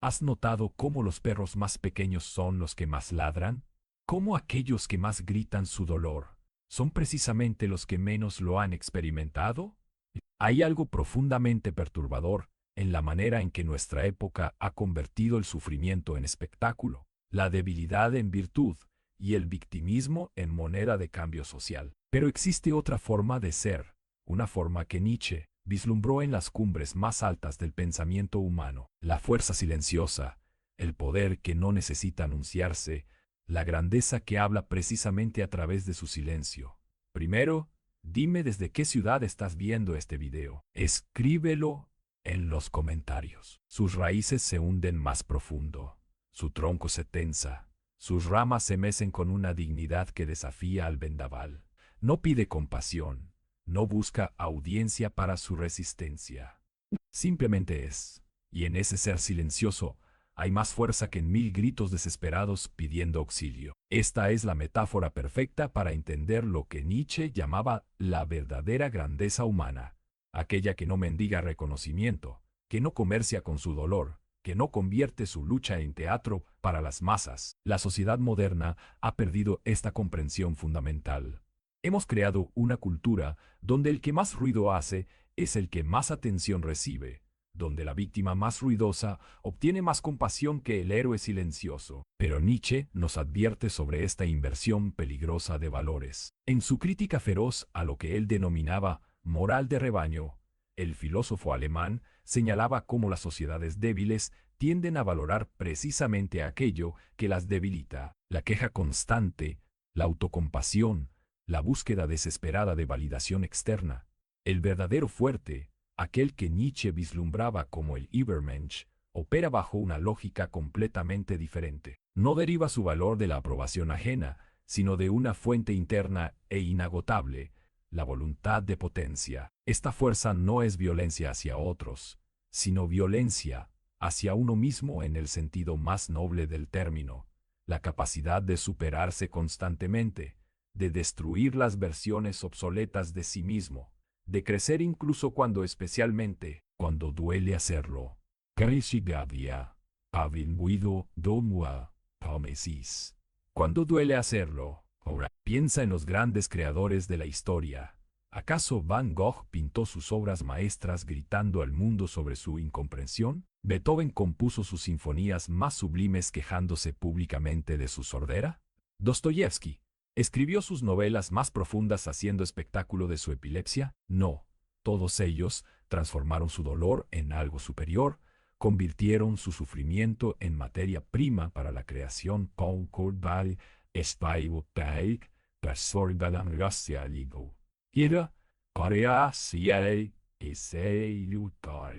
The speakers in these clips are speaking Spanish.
¿Has notado cómo los perros más pequeños son los que más ladran? ¿Cómo aquellos que más gritan su dolor son precisamente los que menos lo han experimentado? Hay algo profundamente perturbador en la manera en que nuestra época ha convertido el sufrimiento en espectáculo, la debilidad en virtud y el victimismo en moneda de cambio social. Pero existe otra forma de ser, una forma que Nietzsche vislumbró en las cumbres más altas del pensamiento humano, la fuerza silenciosa, el poder que no necesita anunciarse, la grandeza que habla precisamente a través de su silencio. Primero, dime desde qué ciudad estás viendo este video. Escríbelo en los comentarios. Sus raíces se hunden más profundo, su tronco se tensa, sus ramas se mecen con una dignidad que desafía al vendaval. No pide compasión, no busca audiencia para su resistencia. Simplemente es, y en ese ser silencioso hay más fuerza que en 1000 gritos desesperados pidiendo auxilio. Esta es la metáfora perfecta para entender lo que Nietzsche llamaba la verdadera grandeza humana, aquella que no mendiga reconocimiento, que no comercia con su dolor, que no convierte su lucha en teatro para las masas. La sociedad moderna ha perdido esta comprensión fundamental. Hemos creado una cultura donde el que más ruido hace es el que más atención recibe, donde la víctima más ruidosa obtiene más compasión que el héroe silencioso. Pero Nietzsche nos advierte sobre esta inversión peligrosa de valores. En su crítica feroz a lo que él denominaba moral de rebaño, el filósofo alemán señalaba cómo las sociedades débiles tienden a valorar precisamente aquello que las debilita, la queja constante, la autocompasión, la búsqueda desesperada de validación externa. El verdadero fuerte, aquel que Nietzsche vislumbraba como el Übermensch, opera bajo una lógica completamente diferente. No deriva su valor de la aprobación ajena, sino de una fuente interna e inagotable, la voluntad de potencia. Esta fuerza no es violencia hacia otros, sino violencia hacia uno mismo en el sentido más noble del término, la capacidad de superarse constantemente, de destruir las versiones obsoletas de sí mismo, de crecer incluso especialmente, cuando duele hacerlo. Cresigadia, avinguido domua, pomesis. Cuando duele hacerlo, ahora piensa en los grandes creadores de la historia. ¿Acaso Van Gogh pintó sus obras maestras gritando al mundo sobre su incomprensión? ¿Beethoven compuso sus sinfonías más sublimes quejándose públicamente de su sordera? ¿Dostoyevsky escribió sus novelas más profundas haciendo espectáculo de su epilepsia? No. Todos ellos transformaron su dolor en algo superior, convirtieron su sufrimiento en materia prima para la creación. Era Corea Ciel ese lutar.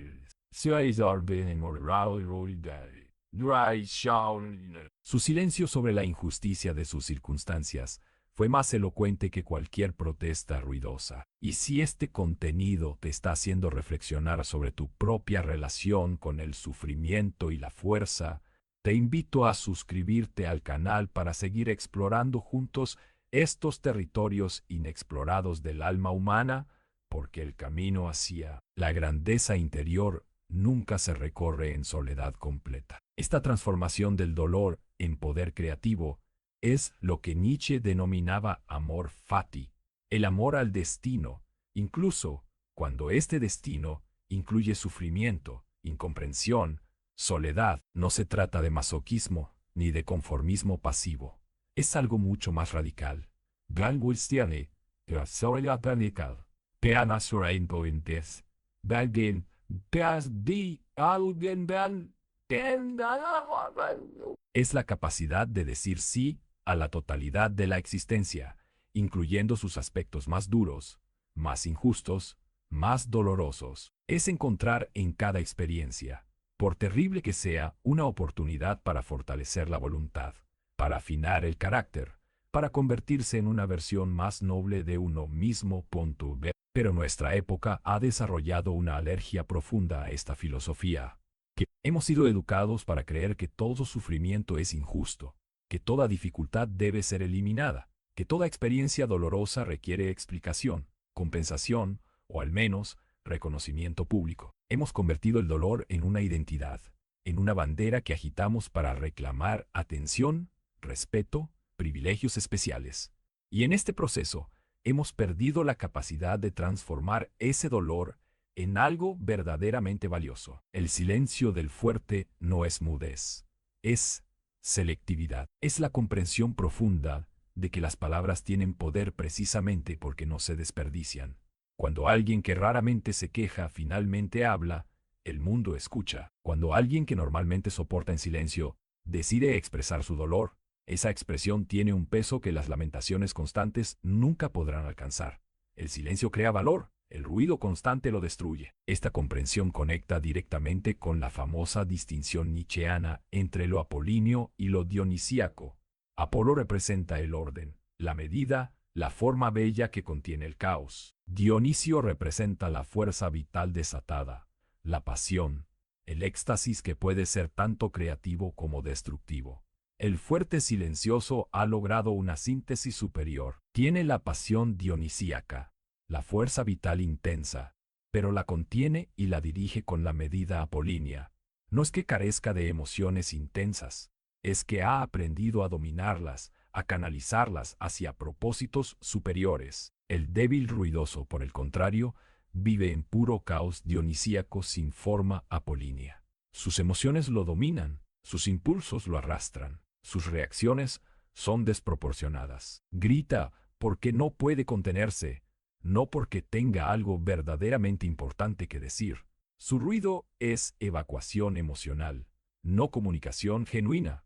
Su silencio sobre la injusticia de sus circunstancias fue más elocuente que cualquier protesta ruidosa. Y si este contenido te está haciendo reflexionar sobre tu propia relación con el sufrimiento y la fuerza, te invito a suscribirte al canal para seguir explorando juntos estos territorios inexplorados del alma humana, porque el camino hacia la grandeza interior nunca se recorre en soledad completa. Esta transformación del dolor en poder creativo es lo que Nietzsche denominaba amor fati, el amor al destino, incluso cuando este destino incluye sufrimiento, incomprensión, soledad. No se trata de masoquismo ni de conformismo pasivo. Es algo mucho más radical. Galwilstiane, la soledad radical. Peanas Rainbow-Intes, Belgien, Peas di Algenban, es la capacidad de decir sí a la totalidad de la existencia, incluyendo sus aspectos más duros, más injustos, más dolorosos. Es encontrar en cada experiencia, por terrible que sea, una oportunidad para fortalecer la voluntad, para afinar el carácter, para convertirse en una versión más noble de uno mismo. Pero nuestra época ha desarrollado una alergia profunda a esta filosofía. Que hemos sido educados para creer que todo sufrimiento es injusto, que toda dificultad debe ser eliminada, que toda experiencia dolorosa requiere explicación, compensación o al menos reconocimiento público. Hemos convertido el dolor en una identidad, en una bandera que agitamos para reclamar atención, respeto, privilegios especiales. Y en este proceso, hemos perdido la capacidad de transformar ese dolor en algo verdaderamente valioso. El silencio del fuerte no es mudez, es selectividad. Es la comprensión profunda de que las palabras tienen poder precisamente porque no se desperdician. Cuando alguien que raramente se queja finalmente habla, el mundo escucha. Cuando alguien que normalmente soporta en silencio decide expresar su dolor, esa expresión tiene un peso que las lamentaciones constantes nunca podrán alcanzar. El silencio crea valor, el ruido constante lo destruye. Esta comprensión conecta directamente con la famosa distinción nietzscheana entre lo apolíneo y lo dionisíaco. Apolo representa el orden, la medida, la forma bella que contiene el caos. Dionisio representa la fuerza vital desatada, la pasión, el éxtasis que puede ser tanto creativo como destructivo. El fuerte silencioso ha logrado una síntesis superior. Tiene la pasión dionisíaca, la fuerza vital intensa, pero la contiene y la dirige con la medida apolínea. No es que carezca de emociones intensas, es que ha aprendido a dominarlas, a canalizarlas hacia propósitos superiores. El débil ruidoso, por el contrario, vive en puro caos dionisíaco sin forma apolínea. Sus emociones lo dominan, sus impulsos lo arrastran, sus reacciones son desproporcionadas. Grita porque no puede contenerse, no porque tenga algo verdaderamente importante que decir. Su ruido es evacuación emocional, no comunicación genuina.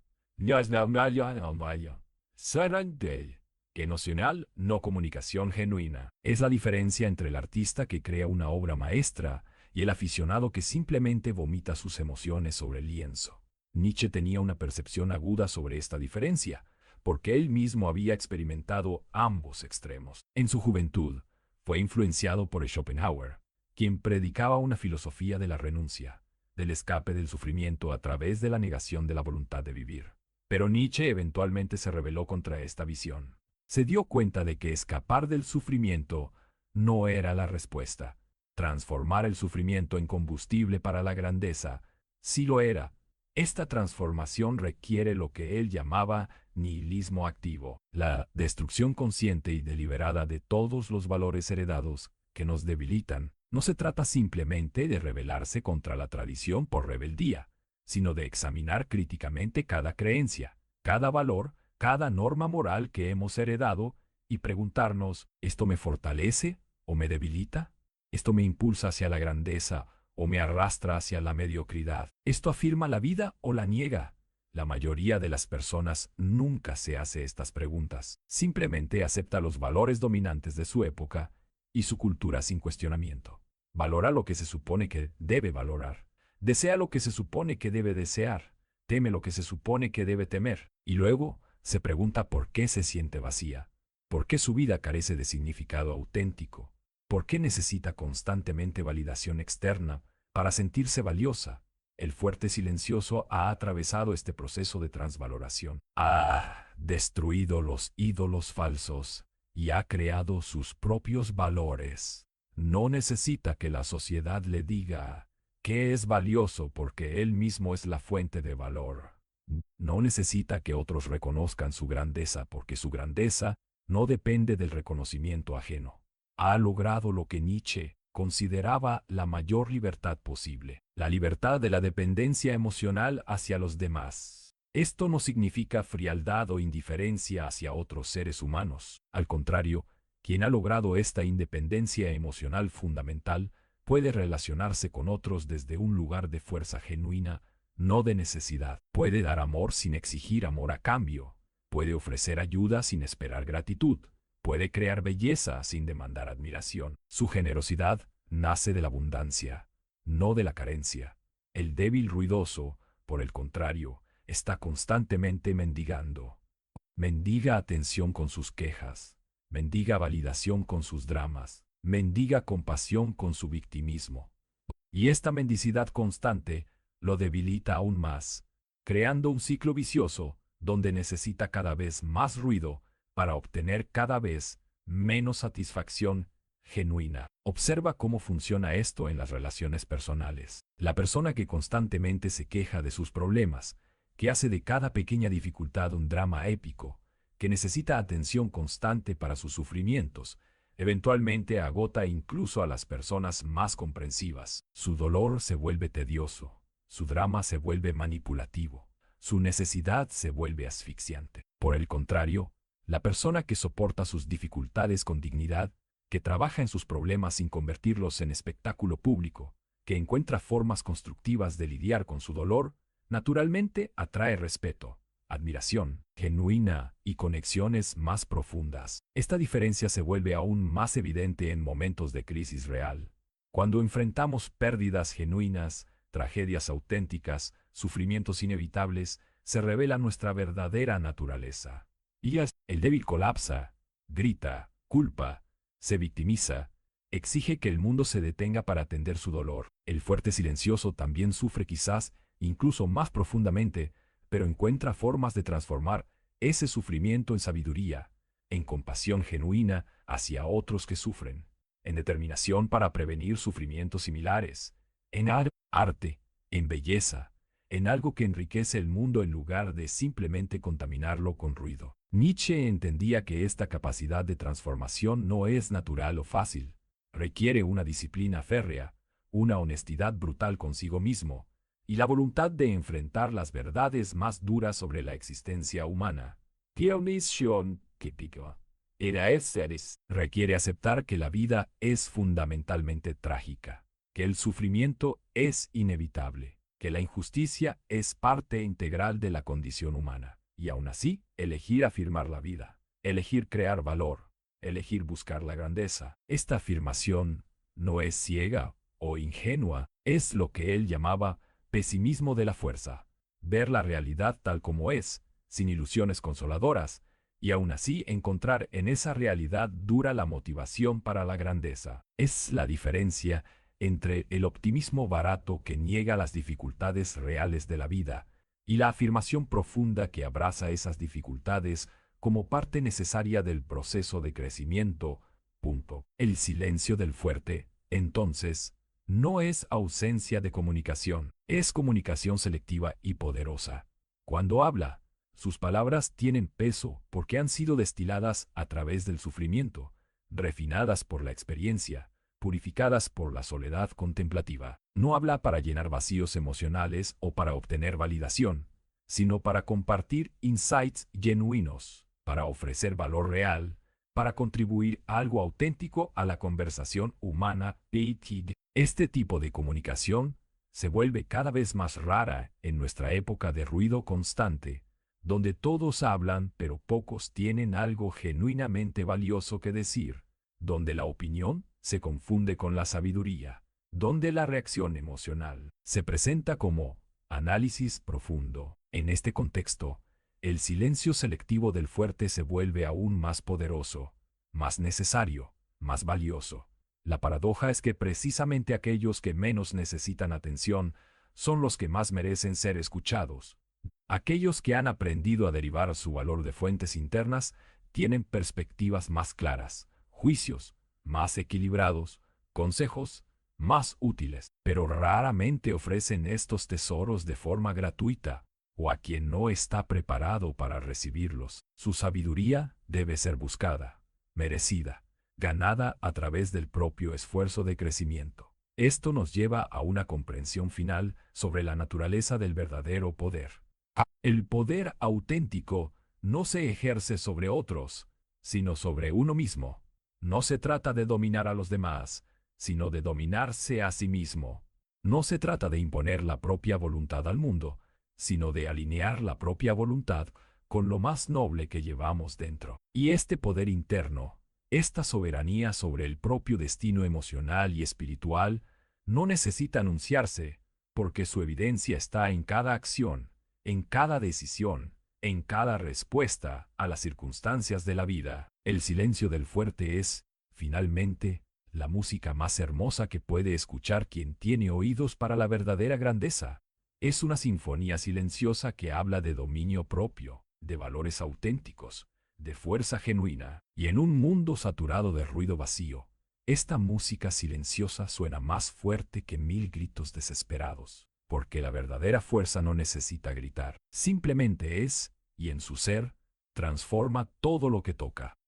Emocional, no comunicación genuina. Es la diferencia entre el artista que crea una obra maestra y el aficionado que simplemente vomita sus emociones sobre el lienzo. Nietzsche tenía una percepción aguda sobre esta diferencia, porque él mismo había experimentado ambos extremos. En su juventud, fue influenciado por Schopenhauer, quien predicaba una filosofía de la renuncia, del escape del sufrimiento a través de la negación de la voluntad de vivir. Pero Nietzsche eventualmente se rebeló contra esta visión. Se dio cuenta de que escapar del sufrimiento no era la respuesta. Transformar el sufrimiento en combustible para la grandeza sí lo era. Esta transformación requiere lo que él llamaba nihilismo activo, la destrucción consciente y deliberada de todos los valores heredados que nos debilitan. No se trata simplemente de rebelarse contra la tradición por rebeldía, sino de examinar críticamente cada creencia, cada valor, cada norma moral que hemos heredado y preguntarnos, ¿esto me fortalece o me debilita? ¿Esto me impulsa hacia la grandeza o me arrastra hacia la mediocridad? ¿Esto afirma la vida o la niega? La mayoría de las personas nunca se hace estas preguntas. Simplemente acepta los valores dominantes de su época y su cultura sin cuestionamiento. Valora lo que se supone que debe valorar. Desea lo que se supone que debe desear. Teme lo que se supone que debe temer. Y luego se pregunta por qué se siente vacía. ¿Por qué su vida carece de significado auténtico? ¿Por qué necesita constantemente validación externa para sentirse valiosa? El fuerte silencioso ha atravesado este proceso de transvaloración. Ha destruido los ídolos falsos y ha creado sus propios valores. No necesita que la sociedad le diga que es valioso porque él mismo es la fuente de valor. No necesita que otros reconozcan su grandeza porque su grandeza no depende del reconocimiento ajeno. Ha logrado lo que Nietzsche consideraba la mayor libertad posible, la libertad de la dependencia emocional hacia los demás. Esto no significa frialdad o indiferencia hacia otros seres humanos. Al contrario, quien ha logrado esta independencia emocional fundamental puede relacionarse con otros desde un lugar de fuerza genuina, no de necesidad. Puede dar amor sin exigir amor a cambio. Puede ofrecer ayuda sin esperar gratitud. Puede crear belleza sin demandar admiración. Su generosidad nace de la abundancia, no de la carencia. El débil ruidoso, por el contrario, está constantemente mendigando. Mendiga atención con sus quejas. Mendiga validación con sus dramas. Mendiga compasión con su victimismo. Y esta mendicidad constante lo debilita aún más, creando un ciclo vicioso donde necesita cada vez más ruido para obtener cada vez menos satisfacción genuina. Observa cómo funciona esto en las relaciones personales. La persona que constantemente se queja de sus problemas, que hace de cada pequeña dificultad un drama épico, que necesita atención constante para sus sufrimientos, eventualmente agota incluso a las personas más comprensivas. Su dolor se vuelve tedioso, su drama se vuelve manipulativo, su necesidad se vuelve asfixiante. Por el contrario, la persona que soporta sus dificultades con dignidad, que trabaja en sus problemas sin convertirlos en espectáculo público, que encuentra formas constructivas de lidiar con su dolor, naturalmente atrae respeto, admiración genuina y conexiones más profundas. Esta diferencia se vuelve aún más evidente en momentos de crisis real. Cuando enfrentamos pérdidas genuinas, tragedias auténticas, sufrimientos inevitables, se revela nuestra verdadera naturaleza. El débil colapsa, grita, culpa, se victimiza, exige que el mundo se detenga para atender su dolor. El fuerte silencioso también sufre quizás, incluso más profundamente, pero encuentra formas de transformar ese sufrimiento en sabiduría, en compasión genuina hacia otros que sufren, en determinación para prevenir sufrimientos similares, en arte, en belleza, en algo que enriquece el mundo en lugar de simplemente contaminarlo con ruido. Nietzsche entendía que esta capacidad de transformación no es natural o fácil, requiere una disciplina férrea, una honestidad brutal consigo mismo, y la voluntad de enfrentar las verdades más duras sobre la existencia humana. Requiere aceptar que la vida es fundamentalmente trágica, que el sufrimiento es inevitable, que la injusticia es parte integral de la condición humana, y aún así, elegir afirmar la vida, elegir crear valor, elegir buscar la grandeza. Esta afirmación no es ciega o ingenua, es lo que él llamaba pesimismo de la fuerza, ver la realidad tal como es, sin ilusiones consoladoras, y aún así encontrar en esa realidad dura la motivación para la grandeza. Es la diferencia entre el optimismo barato que niega las dificultades reales de la vida y la afirmación profunda que abraza esas dificultades como parte necesaria del proceso de crecimiento. El silencio del fuerte, entonces, no es ausencia de comunicación, es comunicación selectiva y poderosa. Cuando habla, sus palabras tienen peso porque han sido destiladas a través del sufrimiento, refinadas por la experiencia, purificadas por la soledad contemplativa. No habla para llenar vacíos emocionales o para obtener validación, sino para compartir insights genuinos, para ofrecer valor real, para contribuir algo auténtico a la conversación humana. Este tipo de comunicación se vuelve cada vez más rara en nuestra época de ruido constante, donde todos hablan pero pocos tienen algo genuinamente valioso que decir, donde la opinión se confunde con la sabiduría, donde la reacción emocional se presenta como análisis profundo. En este contexto, el silencio selectivo del fuerte se vuelve aún más poderoso, más necesario, más valioso. La paradoja es que precisamente aquellos que menos necesitan atención son los que más merecen ser escuchados. Aquellos que han aprendido a derivar su valor de fuentes internas tienen perspectivas más claras, juicios más equilibrados, consejos más útiles, pero raramente ofrecen estos tesoros de forma gratuita o a quien no está preparado para recibirlos. Su sabiduría debe ser buscada, merecida, ganada a través del propio esfuerzo de crecimiento. Esto nos lleva a una comprensión final sobre la naturaleza del verdadero poder. El poder auténtico no se ejerce sobre otros, sino sobre uno mismo. No se trata de dominar a los demás, sino de dominarse a sí mismo. No se trata de imponer la propia voluntad al mundo, sino de alinear la propia voluntad con lo más noble que llevamos dentro. Y este poder interno, esta soberanía sobre el propio destino emocional y espiritual, no necesita anunciarse, porque su evidencia está en cada acción, en cada decisión, en cada respuesta a las circunstancias de la vida. El silencio del fuerte es, finalmente, la música más hermosa que puede escuchar quien tiene oídos para la verdadera grandeza. Es una sinfonía silenciosa que habla de dominio propio, de valores auténticos, de fuerza genuina, y en un mundo saturado de ruido vacío, Esta música silenciosa suena más fuerte que 1000 gritos desesperados, porque la verdadera fuerza no necesita gritar, simplemente es, y en su ser, transforma todo lo que toca.